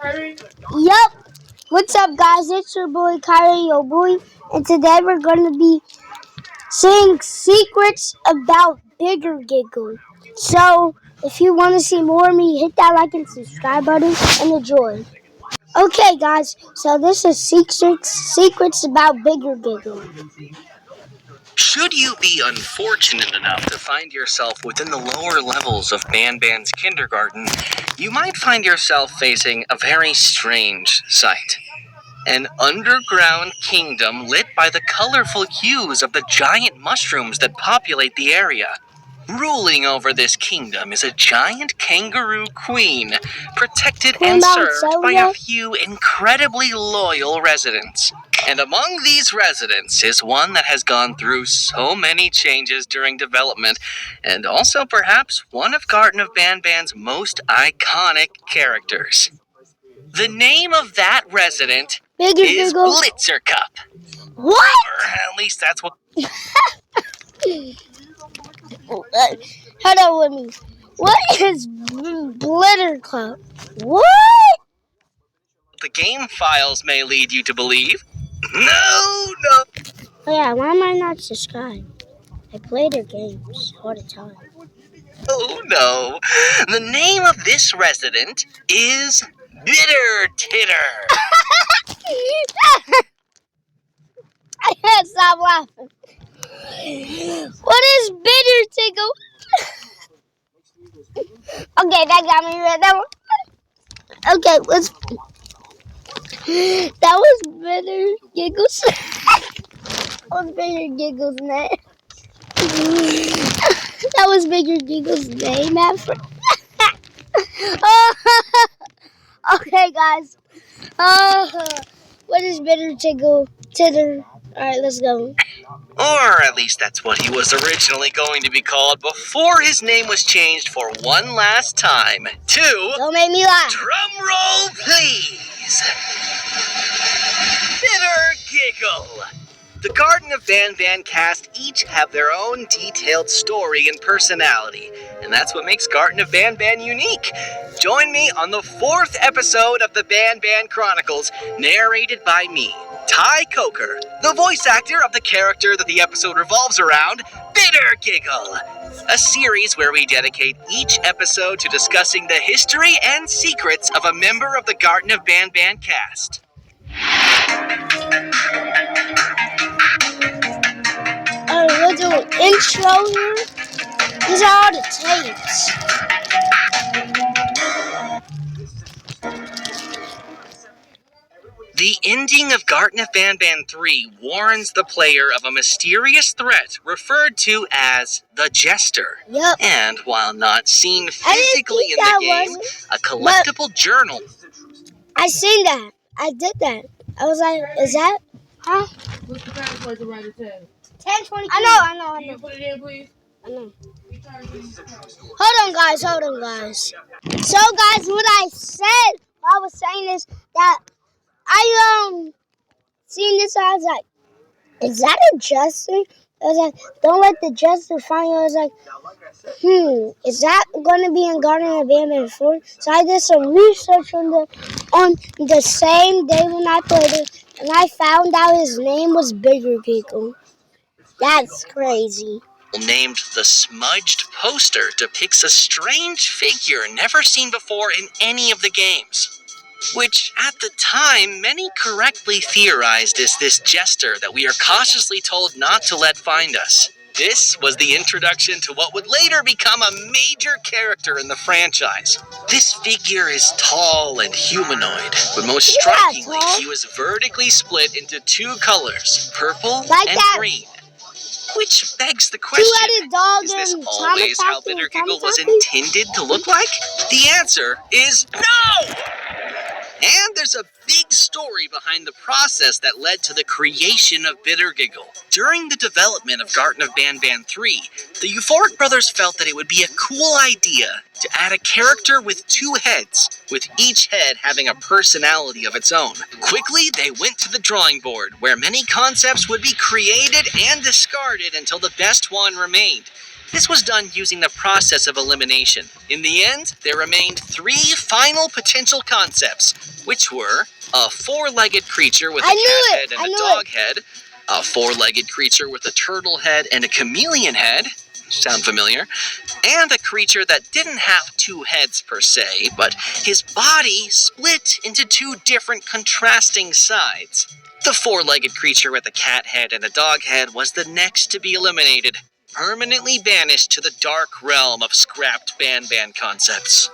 Yup. What's up, guys? It's your boy, Kyrie, your boy. And today we're going to be saying secrets about Bigger Giggle. So, if you want to see more of me, hit that like and subscribe button and enjoy. Okay, guys. So, this is secrets about Bigger Giggle. Should you be unfortunate enough to find yourself within the lower levels of Ban's kindergarten, you might find yourself facing a very strange sight. An underground kingdom lit by the colorful hues of the giant mushrooms that populate the area. Ruling over this kingdom is a giant kangaroo queen, protected and served by a few incredibly loyal residents. And among these residents is one that has gone through so many changes during development, and also perhaps one of Garden of Ban's most iconic characters. The name of that resident is Blitzercup. What? Or at least that's what... Hold on with me. What is Blitzercup? What? The game files may lead you to believe. No. Oh yeah, why am I not subscribed? I play their games all the time. Oh no. The name of this resident is Bitter Titter. I can't stop laughing. What is Bitter Tickle? Okay, that got me right. Okay, that was Bitter Giggles. That was Bitter Giggles' name. That was Bigger Giggles' name after. Okay, guys. What is Bitter Titter? Alright, let's go. Or at least that's what he was originally going to be called before his name was changed for one last time to... Don't make me laugh. Drum roll, please. Bitter Giggle. The Garden of Ban cast each have their own detailed story and personality, and that's what makes Garden of Ban unique. Join me on the 4th episode of the Ban Chronicles, narrated by me, Ty Coker, the voice actor of the character that the episode revolves around, Bitter Giggle. A series where we dedicate each episode to discussing the history and secrets of a member of the Garden of Ban cast. We'll do an intro here. These are all the tapes. The ending of Garden of Ban 3 warns the player of a mysterious threat referred to as the Jester. Yep. And while not seen physically in the game, a collectible journal. I seen that. I did that. I was like, is that? Huh? What's the password to write it to? 1020. I know. Can you put it in, please? I know. Hold on, guys. So, guys, what I said while I was saying this, that I seen this, I was like, is that a jester? I was like, don't let the jester find you. I was like, is that going to be in Garden of Ban 4? So I did some research on the same day when I played it, and I found out his name was Bigger Giggle. That's crazy. Named the Smudged Poster depicts a strange figure never seen before in any of the games, which at the time many correctly theorized is this jester that we are cautiously told not to let find us. This was the introduction to what would later become a major character in the franchise. This figure is tall and humanoid, but most strikingly, he was vertically split into 2 colors, purple and green. Which begs the question, is this always how Bitter Giggle was intended to look like? The answer is no! And there's a big story behind the process that led to the creation of Bitter Giggle. During the development of Garden of Ban 3, the Euphoric brothers felt that it would be a cool idea to add a character with 2 heads, with each head having a personality of its own. Quickly, they went to the drawing board, where many concepts would be created and discarded until the best one remained. This was done using the process of elimination. In the end, there remained 3 final potential concepts, which were a 4-legged creature with a cat head and a dog head, a 4-legged creature with a turtle head and a chameleon head, sound familiar, and a creature that didn't have 2 heads per se, but his body split into 2 different contrasting sides. The 4-legged creature with a cat head and a dog head was the next to be eliminated, permanently banished to the dark realm of scrapped Ban concepts.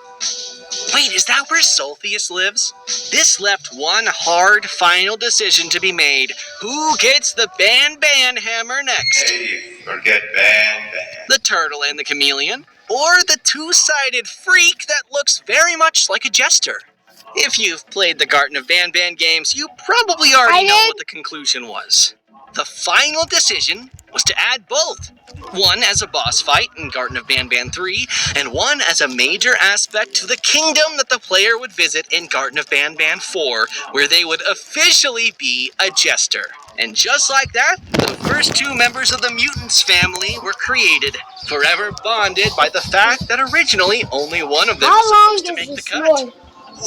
Wait, is that where Sulfius lives? This left one hard final decision to be made. Who gets the Ban hammer next? Hey, forget Ban. The turtle and the chameleon? Or the 2-sided freak that looks very much like a jester? If you've played the Garten of Ban games, you probably already know what the conclusion was. The final decision was to add both. One as a boss fight in Garten of Ban 3, and one as a major aspect to the kingdom that the player would visit in Garten of Ban 4, where they would officially be a jester. And just like that, the first 2 members of the Mutants family were created, forever bonded by the fact that originally only one of them was supposed to make the cut.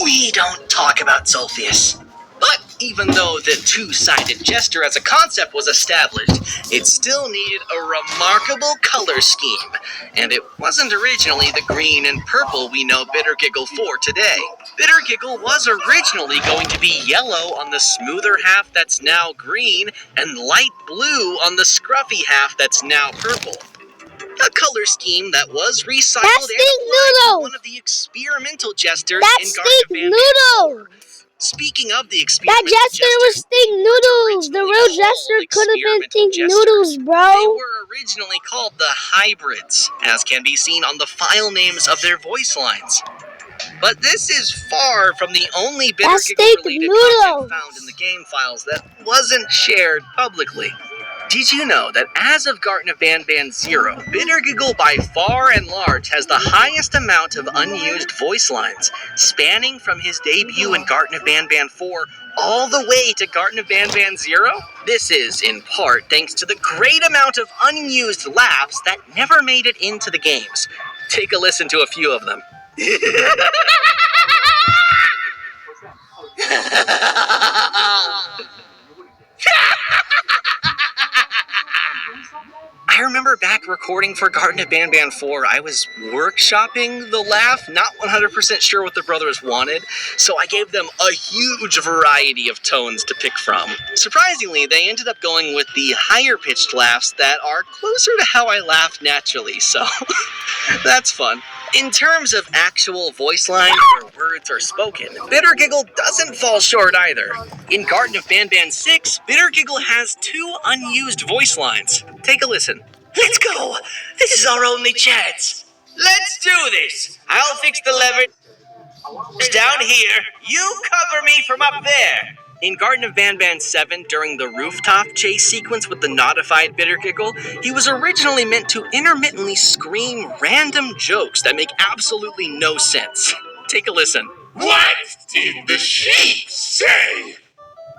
We don't talk about Sulfius. But even though the 2-sided jester as a concept was established, it still needed a remarkable color scheme, and it wasn't originally the green and purple we know Bitter Giggle for today. Bitter Giggle was originally going to be yellow on the smoother half that's now green, and light blue on the scruffy half that's now purple. A color scheme that was recycled and applied to one of the experimental jesters in Garten of Ban. Speaking of the experimental that jester was Stink Noodles. The real jester could have been Stink Noodles, bro. They were originally called the hybrids, as can be seen on the file names of their voice lines. But this is far from the only Bitter Giggle-related content found in the game files that wasn't shared publicly. Did you know that as of Garten of Ban 0, Bitter Giggle by far and large has the highest amount of unused voice lines, spanning from his debut in Garten of Ban 4 all the way to Garten of Ban 0? This is, in part, thanks to the great amount of unused laughs that never made it into the games. Take a listen to a few of them. I remember back recording for Garten of Ban 4, I was workshopping the laugh, not 100% sure what the brothers wanted, so I gave them a huge variety of tones to pick from. Surprisingly, they ended up going with the higher-pitched laughs that are closer to how I laugh naturally, so that's fun. In terms of actual voice lines where words are spoken, Bitter Giggle doesn't fall short either. In Garten of Ban 6, Bitter Giggle has 2 unused voice lines. Take a listen. Let's go! This is our only chance! Let's do this! I'll fix the lever down here. You cover me from up there! In Garten of Ban 7, during the rooftop chase sequence with the notified Bitter Giggle, he was originally meant to intermittently scream random jokes that make absolutely no sense. Take a listen. What did the sheep say?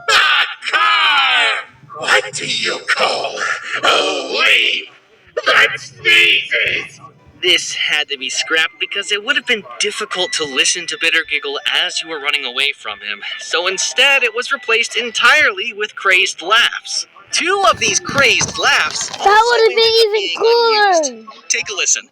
A car! What do you call a leap that sneezes? This had to be scrapped because it would have been difficult to listen to Bitter Giggle as you were running away from him. So instead, it was replaced entirely with crazed laughs. 2 of these crazed laughs that would have been even cooler. Take a listen.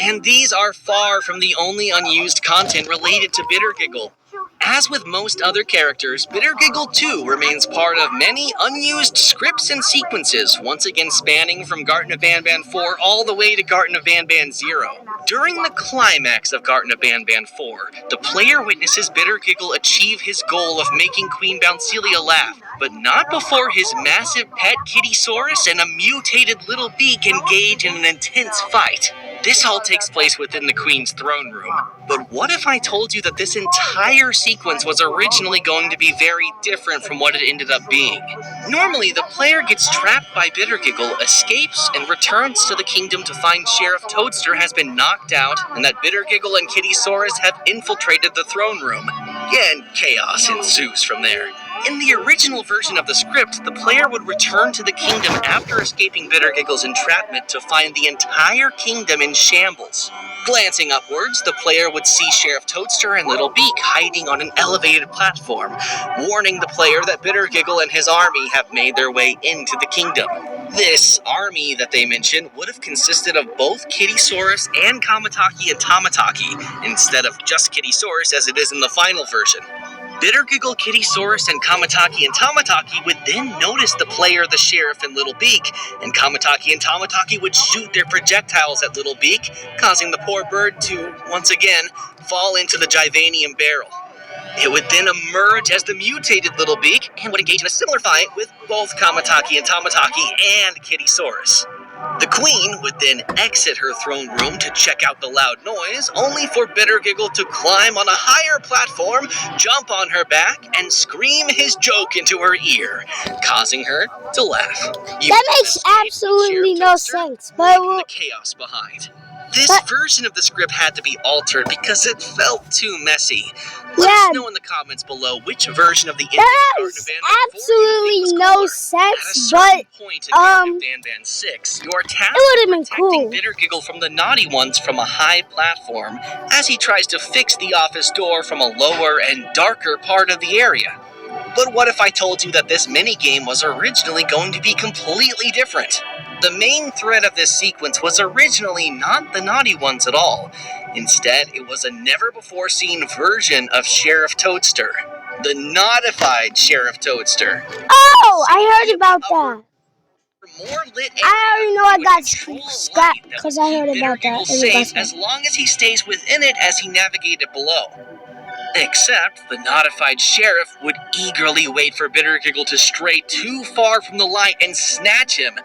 And these are far from the only unused content related to Bitter Giggle. As with most other characters, Bitter Giggle 2 remains part of many unused scripts and sequences, once again spanning from Garten of Ban 4 all the way to Garten of Ban 0. During the climax of Garten of Ban 4, the player witnesses Bitter Giggle achieve his goal of making Queen Bouncelia laugh, but not before his massive pet Kittysaurus and a mutated little beak engage in an intense fight. This all takes place within the Queen's throne room. But what if I told you that this entire sequence was originally going to be very different from what it ended up being? Normally, the player gets trapped by Bitter Giggle, escapes, and returns to the kingdom to find Sheriff Toadster has been knocked out, and that Bitter Giggle and Kittysaurus have infiltrated the throne room. Yeah, and chaos ensues from there. In the original version of the script, the player would return to the kingdom after escaping Bitter Giggle's entrapment to find the entire kingdom in shambles. Glancing upwards, the player would see Sheriff Toadster and Little Beak hiding on an elevated platform, warning the player that Bitter Giggle and his army have made their way into the kingdom. This army that they mentioned would have consisted of both Kittysaurus and Kamataki and Tamataki, instead of just Kittysaurus as it is in the final version. Bitter Giggle, Kittysaurus, and Kamataki and Tamataki would then notice the player, the sheriff, and Little Beak, and Kamataki and Tamataki would shoot their projectiles at Little Beak, causing the poor bird to, once again, fall into the Givanium barrel. It would then emerge as the mutated Little Beak and would engage in a similar fight with both Kamataki and Tamataki and Kittysaurus. The queen would then exit her throne room to check out the loud noise, only for Bitter Giggle to climb on a higher platform, jump on her back, and scream his joke into her ear, causing her to laugh. That makes absolutely no sense. But the chaos behind. This version of the script had to be altered because it felt too messy. Let us know in the comments below which version of the ending of Garden of Banban absolutely no sense, but point in Garden of Banban 6, your task it would have been cool. Bitter Giggle from the naughty ones from a high platform as he tries to fix the office door from a lower and darker part of the area. But what if I told you that this minigame was originally going to be completely different? The main thread of this sequence was originally not the naughty ones at all. Instead, it was a never-before-seen version of Sheriff Toadster. The naughtified Sheriff Toadster. Oh, I heard about that. I already know I got scrapped because I heard about that. Safe as long as he stays within it as he navigated below. Except the naughtified sheriff would eagerly wait for Bitter Giggle to stray too far from the light and snatch him,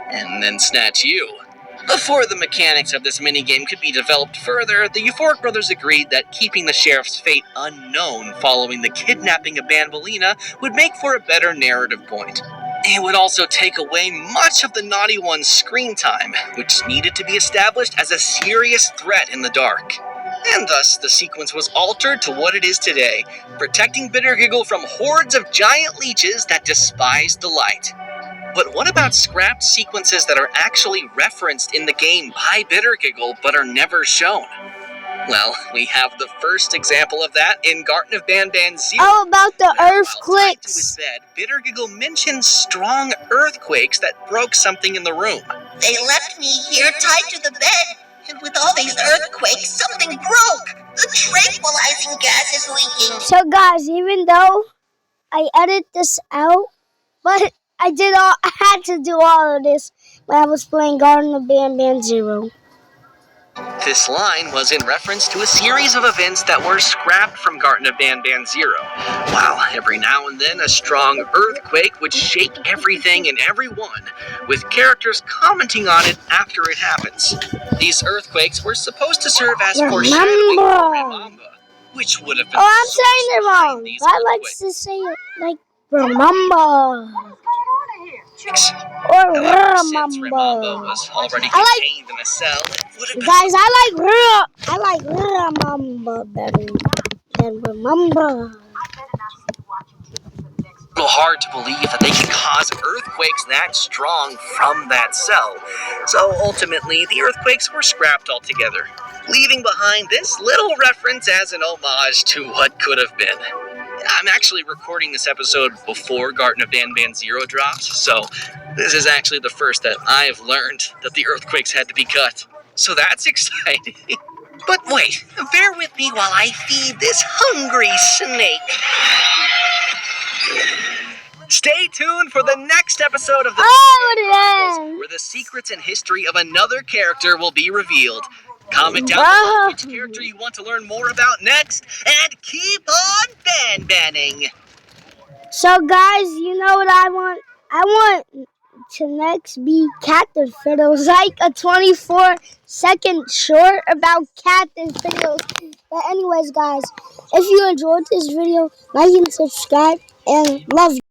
and then snatch you. Before the mechanics of this minigame could be developed further, the Euphoric Brothers agreed that keeping the sheriff's fate unknown following the kidnapping of Banbaleena would make for a better narrative point. It would also take away much of the naughty one's screen time, which needed to be established as a serious threat in the dark. And thus, the sequence was altered to what it is today, protecting Bitter Giggle from hordes of giant leeches that despised the light. But what about scrapped sequences that are actually referenced in the game by Bitter Giggle but are never shown? Well, we have the first example of that in Garden of Banban 0. Oh, about the earthquakes. While tied to his bed, Bitter Giggle mentions strong earthquakes that broke something in the room. They left me here tied to the bed. And with all these earthquakes, something broke! The tranquilizing gas is leaking! So guys, even though I edit this out, but I had to do all of this when I was playing Garden of Banban 0. This line was in reference to a series of events that were scrapped from Garden of Banban 0, while every now and then a strong earthquake would shake everything and everyone, with characters commenting on it after it happens. These earthquakes were supposed to serve as foreshadowing for Remamba, which would have been I'm saying it wrong. I like to say it like Remamba. Or Remamba was already contained in a cell. Guys, I like Remamba better than Remamba. A little hard to believe that they could cause earthquakes that strong from that cell. So ultimately, the earthquakes were scrapped altogether, leaving behind this little reference as an homage to what could have been. I'm actually recording this episode before Garden of Banban 0 dropped, so this is actually the first that I've learned that the earthquakes had to be cut. So that's exciting. But wait, bear with me while I feed this hungry snake. Stay tuned for the next episode of the Chronicles, where the secrets and history of another character will be revealed. Comment down below which character you want to learn more about next, and keep on banning. So guys, you know what I want? I want to next be Captain Fiddles, like a 24-second short about Captain Fiddles. But anyways, guys, if you enjoyed this video, like and subscribe, and love you.